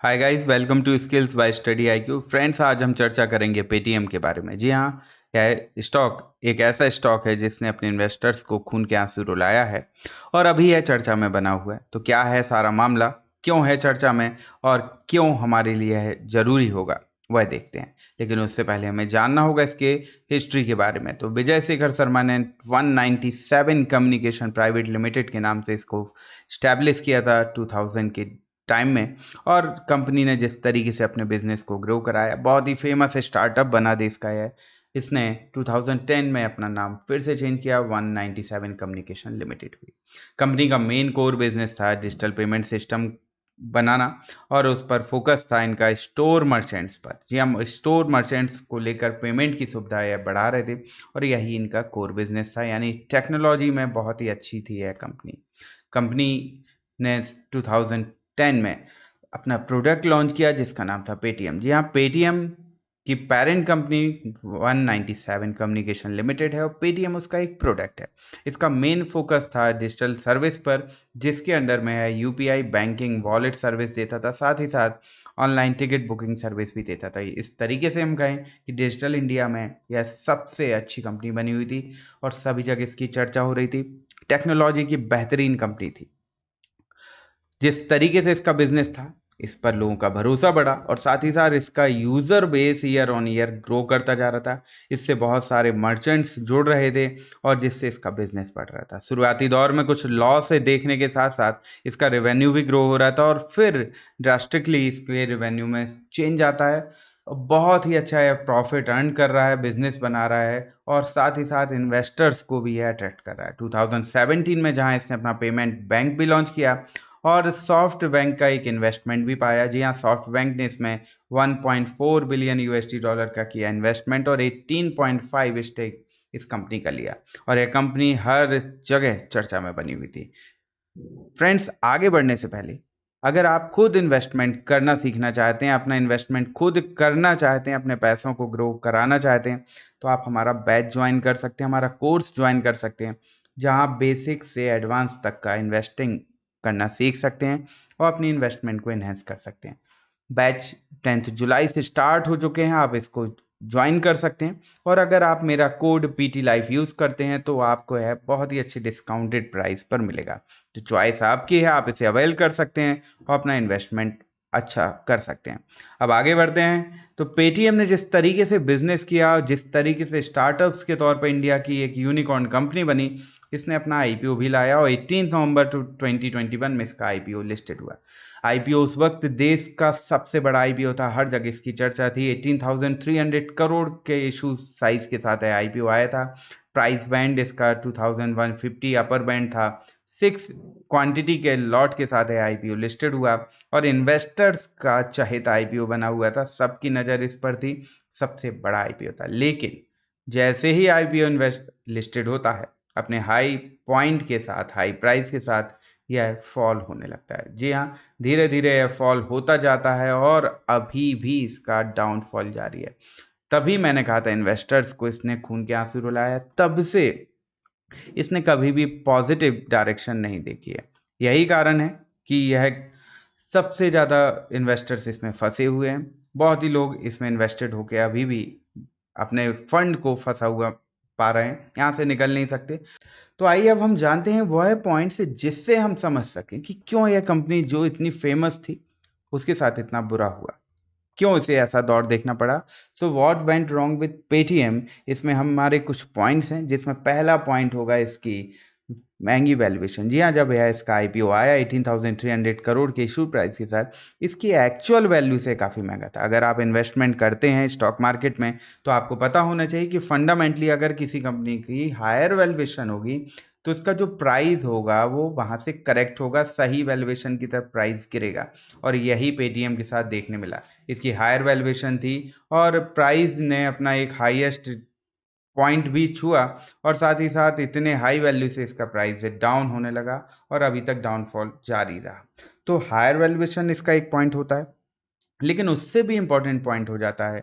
Hi guys, welcome to skills by study IQ. Friends, आज हम चर्चा करेंगे पेटीएम के बारे में। जी हाँ, यह स्टॉक एक ऐसा स्टॉक है जिसने अपने इन्वेस्टर्स को खून के आंसू रुलाया है और अभी यह चर्चा में बना हुआ है। तो क्या है सारा मामला, क्यों है चर्चा में और क्यों हमारे लिए है ज़रूरी होगा, वह देखते हैं। लेकिन उससे पहले हमें जानना होगा इसके हिस्ट्री के बारे में। तो विजय शेखर शर्मा ने 197 कम्युनिकेशन प्राइवेट लिमिटेड के नाम से इसको स्टैब्लिश किया था 2000 के टाइम में। और कंपनी ने जिस तरीके से अपने बिजनेस को ग्रो कराया, बहुत ही फेमस स्टार्टअप बना देश का है। इसने 2010 में अपना नाम फिर से चेंज किया, 197 कम्युनिकेशन लिमिटेड हुई। कंपनी का मेन कोर बिजनेस था डिजिटल पेमेंट सिस्टम बनाना और उस पर फोकस था इनका स्टोर मर्चेंट्स पर। जी, हम स्टोर मर्चेंट्स को लेकर पेमेंट की सुविधाएं बढ़ा रहे थे और यही इनका कोर बिजनेस था, यानी टेक्नोलॉजी में बहुत ही अच्छी थी यह कंपनी। कंपनी ने 2010 में अपना प्रोडक्ट लॉन्च किया जिसका नाम था पेटीएम। जी हाँ, पेटीएम की पेरेंट कंपनी 197 कम्युनिकेशन लिमिटेड है और पेटीएम उसका एक प्रोडक्ट है। इसका मेन फोकस था डिजिटल सर्विस पर, जिसके अंडर में है यूपीआई, बैंकिंग, वॉलेट सर्विस देता था, साथ ही साथ ऑनलाइन टिकट बुकिंग सर्विस भी देता था। इस तरीके से हम कहें कि डिजिटल इंडिया में यह सबसे अच्छी कंपनी बनी हुई थी और सभी जगह इसकी चर्चा हो रही थी। टेक्नोलॉजी की बेहतरीन कंपनी थी। जिस तरीके से इसका बिजनेस था, इस पर लोगों का भरोसा बढ़ा और साथ ही साथ इसका user base year on year grow करता जा रहा था। इससे बहुत सारे मर्चेंट्स जुड़ रहे थे और जिससे इसका बिजनेस बढ़ रहा था। शुरुआती दौर में कुछ लॉस से देखने के साथ साथ इसका रेवेन्यू भी ग्रो हो रहा था और फिर ड्रास्टिकली इसके रेवेन्यू में चेंज आता है। बहुत ही अच्छा है, प्रॉफिट अर्न कर रहा है, बिजनेस बना रहा है और साथ ही साथ इन्वेस्टर्स को भी यह अट्रैक्ट कर रहा है। 2017 में जहां इसने अपना पेमेंट बैंक भी लॉन्च किया और सॉफ्ट बैंक का एक इन्वेस्टमेंट भी पाया। जी हाँ, सॉफ्ट बैंक ने इसमें 1.4 बिलियन यूएसडी डॉलर का किया इन्वेस्टमेंट और 18.5 स्टेक इस कंपनी का लिया और यह कंपनी हर जगह चर्चा में बनी हुई थी। फ्रेंड्स, आगे बढ़ने से पहले अगर आप खुद इन्वेस्टमेंट करना सीखना चाहते हैं, अपना इन्वेस्टमेंट खुद करना चाहते हैं, अपने पैसों को ग्रो कराना चाहते हैं, तो आप हमारा बैच ज्वाइन कर सकते हैं, हमारा कोर्स ज्वाइन कर सकते हैं, जहां बेसिक से एडवांस तक का इन्वेस्टिंग करना सीख सकते हैं और अपनी इन्वेस्टमेंट को एनहेंस कर सकते हैं। बैच 10 जुलाई से स्टार्ट हो चुके हैं, आप इसको ज्वाइन कर सकते हैं और अगर आप मेरा कोड पीटी लाइफ यूज़ करते हैं तो आपको यह बहुत ही अच्छी डिस्काउंटेड प्राइस पर मिलेगा। तो चॉइस आपकी है, आप इसे अवेल कर सकते हैं और अपना इन्वेस्टमेंट अच्छा कर सकते हैं। अब आगे बढ़ते हैं। तो पेटीएम ने जिस तरीके से बिजनेस किया, जिस तरीके से स्टार्टअप्स के तौर पर इंडिया की एक यूनिकॉर्न कंपनी बनी, इसने अपना आईपीओ भी लाया और 18 नवंबर 2021 में इसका आईपीओ लिस्टेड हुआ। आईपीओ उस वक्त देश का सबसे बड़ा आईपीओ था, हर जगह इसकी चर्चा थी। 18,300 करोड़ के इशू साइज के साथ आईपीओ आया था। प्राइस बैंड इसका 2150 अपर बैंड था। 6 क्वांटिटी के लॉट के साथ आईपीओ लिस्टेड हुआ और इन्वेस्टर्स का चहेता आईपीओ बना हुआ था, सबकी नज़र इस पर थी, सबसे बड़ा आईपीओ था। लेकिन जैसे ही आईपीओ इन्वेस्ट लिस्टेड होता है, अपने हाई पॉइंट के साथ, हाई प्राइस के साथ यह फॉल होने लगता है। जी हाँ, धीरे धीरे यह फॉल होता जाता है और अभी भी इसका डाउनफॉल जारी है। तभी मैंने कहा था इन्वेस्टर्स को इसने खून के आंसू रुलाया, तब से इसने कभी भी पॉजिटिव डायरेक्शन नहीं देखी है। यही कारण है कि यह सबसे ज़्यादा इन्वेस्टर्स इसमें फंसे हुए हैं। बहुत ही लोग इसमें इन्वेस्टेड होकर अभी भी अपने फंड को फंसा हुआ पा रहे हैं, यहाँ से निकल नहीं सकते। तो आइए अब हम जानते हैं वह पॉइंट्स जिससे हम समझ सकें कि क्यों यह कंपनी जो इतनी फेमस थी उसके साथ इतना बुरा हुआ, क्यों इसे ऐसा दौर देखना पड़ा। So what went wrong with Paytm, इसमें हमारे कुछ पॉइंट्स हैं, जिसमें पहला पॉइंट होगा इसकी महंगी वैल्यूएशन। जी हाँ, जब यह इसका आईपीओ आया 18,300 करोड़ के इशू प्राइस के साथ, इसकी एक्चुअल वैल्यू से काफ़ी महंगा था। अगर आप इन्वेस्टमेंट करते हैं स्टॉक मार्केट में तो आपको पता होना चाहिए कि फंडामेंटली अगर किसी कंपनी की हायर वैल्यूएशन होगी तो इसका जो प्राइस होगा वो वहाँ से करेक्ट होगा, सही वैल्यूएशन की तरफ प्राइस गिरेगा और यही पेटीएम के साथ देखने मिला। इसकी हायर वैल्यूएशन थी और प्राइस ने अपना एक हाईएस्ट पॉइंट भी छुआ और साथ ही साथ इतने हाई वैल्यू से इसका प्राइस डाउन होने लगा और अभी तक डाउनफॉल जारी रहा। तो हायर वैल्यूएशन इसका एक पॉइंट होता है, लेकिन उससे भी इम्पोर्टेंट पॉइंट हो जाता है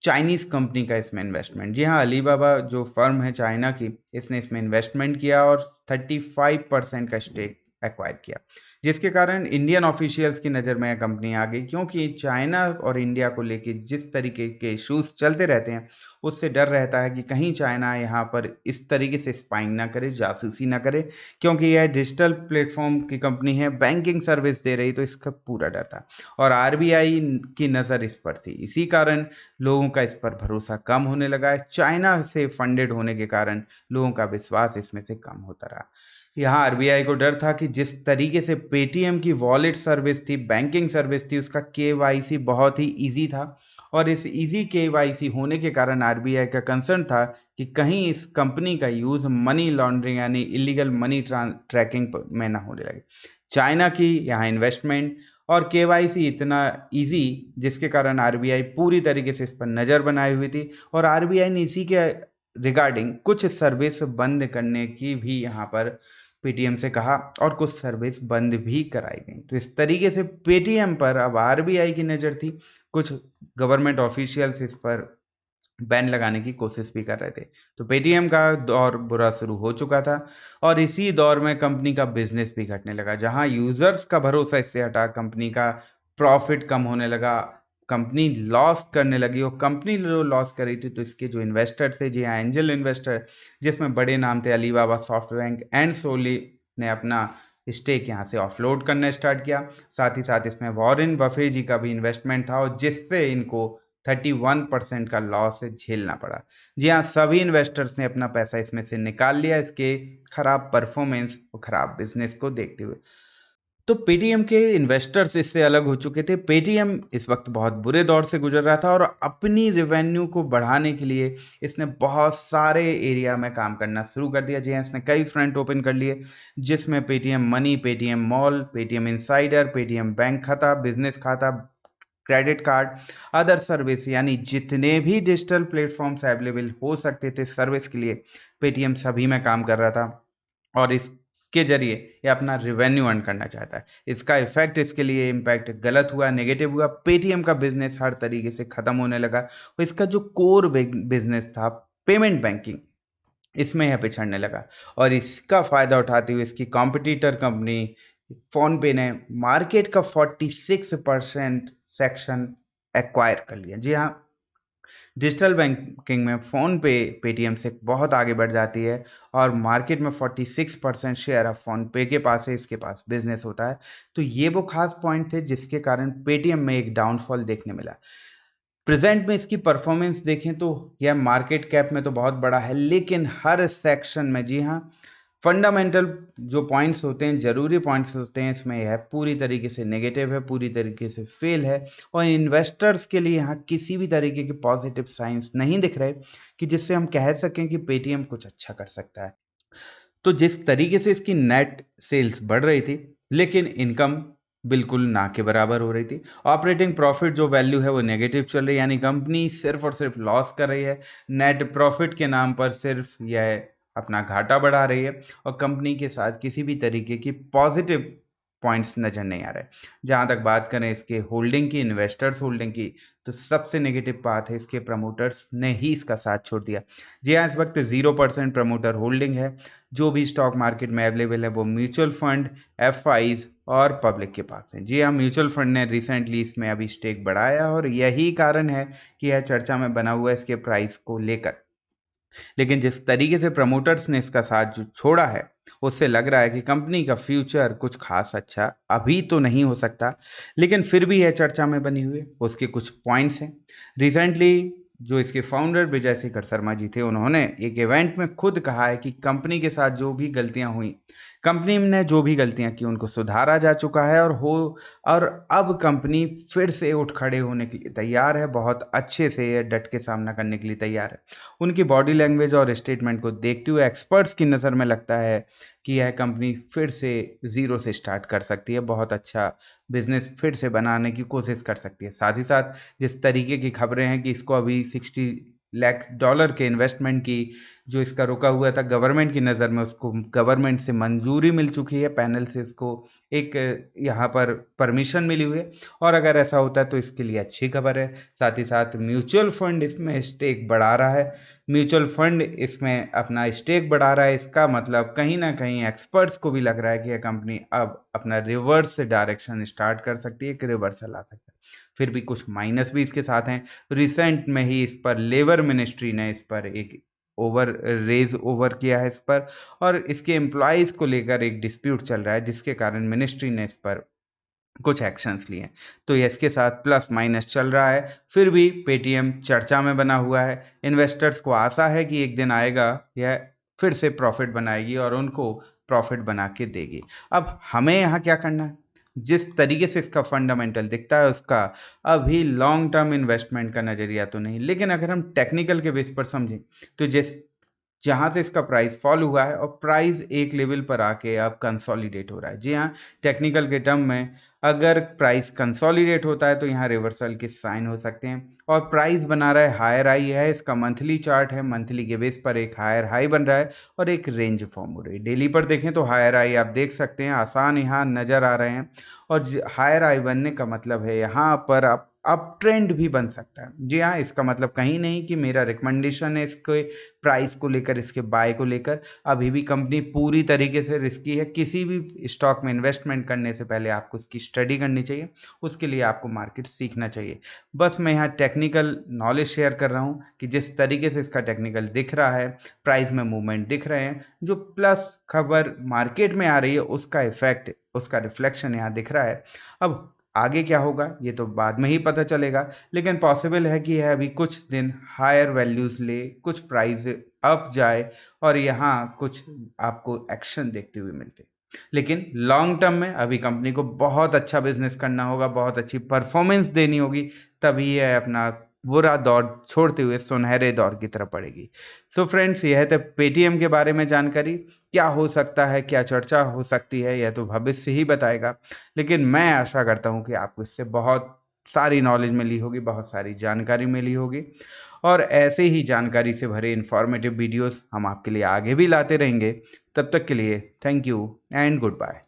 चाइनीज़ कंपनी का इसमें इन्वेस्टमेंट। जी हाँ, अलीबाबा जो फर्म है चाइना की, इसने इसमें इन्वेस्टमेंट किया और 35% का स्टेक एक्वायर किया, जिसके कारण इंडियन ऑफिशियल्स की नज़र में कंपनी आ गई, क्योंकि चाइना और इंडिया को लेके जिस तरीके के इश्यूज चलते रहते हैं, उससे डर रहता है कि कहीं चाइना यहाँ पर इस तरीके से स्पाइंग ना करे, जासूसी ना करे, क्योंकि यह डिजिटल प्लेटफॉर्म की कंपनी है, बैंकिंग सर्विस दे रही, तो इसका पूरा डर था और आरबीआई की नज़र इस पर थी। इसी कारण लोगों का इस पर भरोसा कम होने लगा है। चाइना से फंडेड होने के कारण लोगों का विश्वास इसमें से कम होता रहा। यहाँ आरबीआई को डर था कि जिस तरीके से पेटीएम की वॉलेट सर्विस थी, बैंकिंग सर्विस थी, उसका केवाईसी बहुत ही ईजी था और इस ईजी केवाईसी होने के कारण आरबीआई का कंसर्न था कि कहीं इस कंपनी का यूज़ मनी लॉन्ड्रिंग यानी इलीगल मनी ट्रैकिंग में ना होने लगे। चाइना की यहाँ इन्वेस्टमेंट और केवाईसी इतना इजी, जिसके कारण आरबीआई पूरी तरीके से इस पर नज़र बनाई हुई थी और आरबीआई ने इसी के रिगार्डिंग कुछ सर्विस बंद करने की भी यहाँ पर पेटीएम से कहा और कुछ सर्विस बंद भी कराई गई। तो इस तरीके से पेटीएम पर अब आरबीआई की नज़र थी। कुछ गवर्नमेंट ऑफिशियल्स इस पर बैन लगाने की कोशिश भी कर रहे थे। तो पेटीएम का दौर बुरा शुरू हो चुका था और इसी दौर में कंपनी का बिजनेस भी घटने लगा। जहां यूजर्स का भरोसा इससे हटा, कंपनी का प्रॉफिट कम होने लगा, कंपनी लॉस करने लगी और कंपनी जो लॉस कर रही थी तो इसके जो इन्वेस्टर थे, जी हाँ, एंजल इन्वेस्टर, जिसमें बड़े नाम थे अलीबाबा, सॉफ्टबैंक एंड सोली, ने अपना स्टेक यहाँ से ऑफलोड करना स्टार्ट किया। साथ ही साथ इसमें वॉरेन बफे जी का भी इन्वेस्टमेंट था और जिससे इनको 31% का लॉस झेलना पड़ा। जी हाँ, सभी इन्वेस्टर्स ने अपना पैसा इसमें से निकाल लिया, इसके खराब परफॉर्मेंस और खराब बिजनेस को देखते हुए। तो पेटीएम के इन्वेस्टर्स इससे अलग हो चुके थे। पेटीएम इस वक्त बहुत बुरे दौर से गुजर रहा था और अपनी रेवेन्यू को बढ़ाने के लिए इसने बहुत सारे एरिया में काम करना शुरू कर दिया। जी हाँ, इसने कई फ्रंट ओपन कर लिए, जिसमें Paytm money, Paytm mall, Paytm insider, Paytm bank खाता, बिजनेस खाता, क्रेडिट कार्ड, अदर सर्विस, यानी जितने भी डिजिटल प्लेटफॉर्म्स अवेलेबल हो सकते थे सर्विस के लिए, पेटीएम सभी में काम कर रहा था और इसके जरिए ये अपना रेवेन्यू अर्न करना चाहता है। इसका इफेक्ट, इसके लिए इम्पैक्ट गलत हुआ, नेगेटिव हुआ। पेटीएम का बिजनेस हर तरीके से खत्म होने लगा और इसका जो कोर बिजनेस था, पेमेंट बैंकिंग, इसमें यह पिछड़ने लगा और इसका फायदा उठाते हुए इसकी कॉम्पिटिटर कंपनी फोन पे ने मार्केट का 46% सेक्शन एक्वायर कर लिया। जी हाँ, डिजिटल बैंकिंग में फोन पे पेटीएम से बहुत आगे बढ़ जाती है और मार्केट में 46% शेयर अब फोन पे के पास है, इसके पास बिजनेस होता है। तो ये वो खास पॉइंट थे जिसके कारण पेटीएम में एक डाउनफॉल देखने मिला। प्रेजेंट में इसकी परफॉर्मेंस देखें तो यह मार्केट कैप में तो बहुत बड़ा है, लेकिन हर सेक्शन में, जी हाँ, फंडामेंटल जो पॉइंट्स होते हैं, ज़रूरी पॉइंट्स होते हैं, इसमें यह पूरी तरीके से नेगेटिव है, पूरी तरीके से फेल है और इन्वेस्टर्स के लिए यहाँ किसी भी तरीके के पॉजिटिव साइंस नहीं दिख रहे कि जिससे हम कह सकें कि पेटीएम कुछ अच्छा कर सकता है। तो जिस तरीके से इसकी नेट सेल्स बढ़ रही थी, लेकिन इनकम बिल्कुल ना के बराबर हो रही थी। ऑपरेटिंग प्रॉफिट जो वैल्यू है वो नेगेटिव चल रही है, यानी कंपनी सिर्फ और सिर्फ लॉस कर रही है। नेट प्रॉफिट के नाम पर सिर्फ यह अपना घाटा बढ़ा रही है और कंपनी के साथ किसी भी तरीके की पॉजिटिव पॉइंट्स नज़र नहीं आ रहे। जहाँ तक बात करें इसके होल्डिंग की, इन्वेस्टर्स होल्डिंग की, तो सबसे नेगेटिव बात है इसके प्रमोटर्स ने ही इसका साथ छोड़ दिया। जी हाँ, इस वक्त 0% प्रमोटर होल्डिंग है। जो भी स्टॉक मार्केट में अवेलेबल है वो म्यूचुअल फंड, एफआईज और पब्लिक के पास है। जी हाँ, म्यूचुअल फंड ने रिसेंटली इसमें अभी स्टेक बढ़ाया और यही कारण है कि यह चर्चा में बना हुआ है इसके प्राइस को लेकर। लेकिन जिस तरीके से प्रमोटर्स ने इसका साथ जो छोड़ा है, उससे लग रहा है कि कंपनी का फ्यूचर कुछ खास अच्छा अभी तो नहीं हो सकता, लेकिन फिर भी यह चर्चा में बनी हुई है। उसके कुछ पॉइंट्स हैं। रिसेंटली जो इसके फाउंडर विजय शेखर शर्मा जी थे, उन्होंने एक इवेंट में खुद कहा है कि कंपनी के साथ जो भी गलतियां हुई, कंपनी ने जो भी गलतियां की, उनको सुधारा जा चुका है और अब कंपनी फिर से उठ खड़े होने के लिए तैयार है, बहुत अच्छे से ये डट के सामना करने के लिए तैयार है। उनकी बॉडी लैंग्वेज और स्टेटमेंट को देखते हुए एक्सपर्ट्स की नज़र में लगता है कि यह कंपनी फिर से ज़ीरो से स्टार्ट कर सकती है, बहुत अच्छा बिजनेस फिर से बनाने की कोशिश कर सकती है। साथ ही साथ जिस तरीके की खबरें हैं कि इसको अभी 60 लाख डॉलर के इन्वेस्टमेंट की जो इसका रुका हुआ था गवर्नमेंट की नज़र में, उसको गवर्नमेंट से मंजूरी मिल चुकी है, पैनल से इसको एक यहाँ पर परमिशन मिली हुई है। और अगर ऐसा होता है तो इसके लिए अच्छी खबर है। साथ ही साथ म्यूचुअल फंड इसमें स्टेक बढ़ा रहा है, म्यूचुअल फंड इसमें अपना स्टेक बढ़ा रहा है। इसका मतलब कहीं ना कहीं एक्सपर्ट्स को भी लग रहा है कि यह कंपनी अब अपना रिवर्स डायरेक्शन स्टार्ट कर सकती है, एक रिवर्सल आ सकता है। फिर भी कुछ माइनस भी इसके साथ हैं। रिसेंट में ही इस पर लेबर मिनिस्ट्री ने इस पर एक ओवर किया है इस पर, और इसके एम्प्लॉयज़ को लेकर एक डिस्प्यूट चल रहा है, जिसके कारण मिनिस्ट्री ने इस पर कुछ एक्शंस लिए हैं। तो ये इसके साथ प्लस माइनस चल रहा है। फिर भी पेटीएम चर्चा में बना हुआ है। इन्वेस्टर्स को आशा है कि एक दिन आएगा यह फिर से प्रॉफिट बनाएगी और उनको प्रॉफिट बना के देगी। अब हमें यहाँ क्या करना है, जिस तरीके से इसका फंडामेंटल दिखता है उसका अभी लॉन्ग टर्म इन्वेस्टमेंट का नज़रिया तो नहीं, लेकिन अगर हम टेक्निकल के बेस पर समझें तो जहाँ से इसका प्राइस फॉल हुआ है और प्राइस एक लेवल पर आके अब कंसोलिडेट हो रहा है। जी हाँ, टेक्निकल के टर्म में अगर प्राइस कंसोलिडेट होता है तो यहाँ रिवर्सल के साइन हो सकते हैं, और प्राइस बना रहा है हायर हाई है। इसका मंथली चार्ट है, मंथली के बेस पर एक हायर हाई बन रहा है और एक रेंज फॉर्म हो रही है। डेली पर देखें तो हायर हाई आप देख सकते हैं आसान यहाँ नज़र आ रहे हैं, और हायर हाई बनने का मतलब है यहाँ पर आप अप ट्रेंड भी बन सकता है। जी हाँ, इसका मतलब कहीं नहीं कि मेरा रिकमेंडेशन है इसके प्राइस को लेकर, इसके बाय को लेकर। अभी भी कंपनी पूरी तरीके से रिस्की है। किसी भी स्टॉक में इन्वेस्टमेंट करने से पहले आपको उसकी स्टडी करनी चाहिए, उसके लिए आपको मार्केट सीखना चाहिए। बस मैं यहाँ टेक्निकल नॉलेज शेयर कर रहा हूँ कि जिस तरीके से इसका टेक्निकल दिख रहा है, प्राइस में मूवमेंट दिख रहे हैं, जो प्लस खबर मार्केट में आ रही है उसका इफेक्ट, उसका रिफ्लेक्शन यहाँ दिख रहा है। अब आगे क्या होगा ये तो बाद में ही पता चलेगा, लेकिन पॉसिबल है कि यह अभी कुछ दिन हायर वैल्यूज़ ले, कुछ प्राइस अप जाए और यहाँ कुछ आपको एक्शन देखते हुए मिलते। लेकिन लॉन्ग टर्म में अभी कंपनी को बहुत अच्छा बिजनेस करना होगा, बहुत अच्छी परफॉर्मेंस देनी होगी, तभी यह अपना बुरा दौर छोड़ते हुए सुनहरे दौर की तरफ बढ़ेगी। सो फ्रेंड्स, यह तो पेटीएम के बारे में जानकारी। क्या हो सकता है, क्या चर्चा हो सकती है, यह तो भविष्य ही बताएगा, लेकिन मैं आशा करता हूँ कि आपको इससे बहुत सारी नॉलेज मिली होगी, बहुत सारी जानकारी मिली होगी, और ऐसे ही जानकारी से भरे इन्फॉर्मेटिव वीडियोस हम आपके लिए आगे भी लाते रहेंगे। तब तक के लिए thank you and good bye.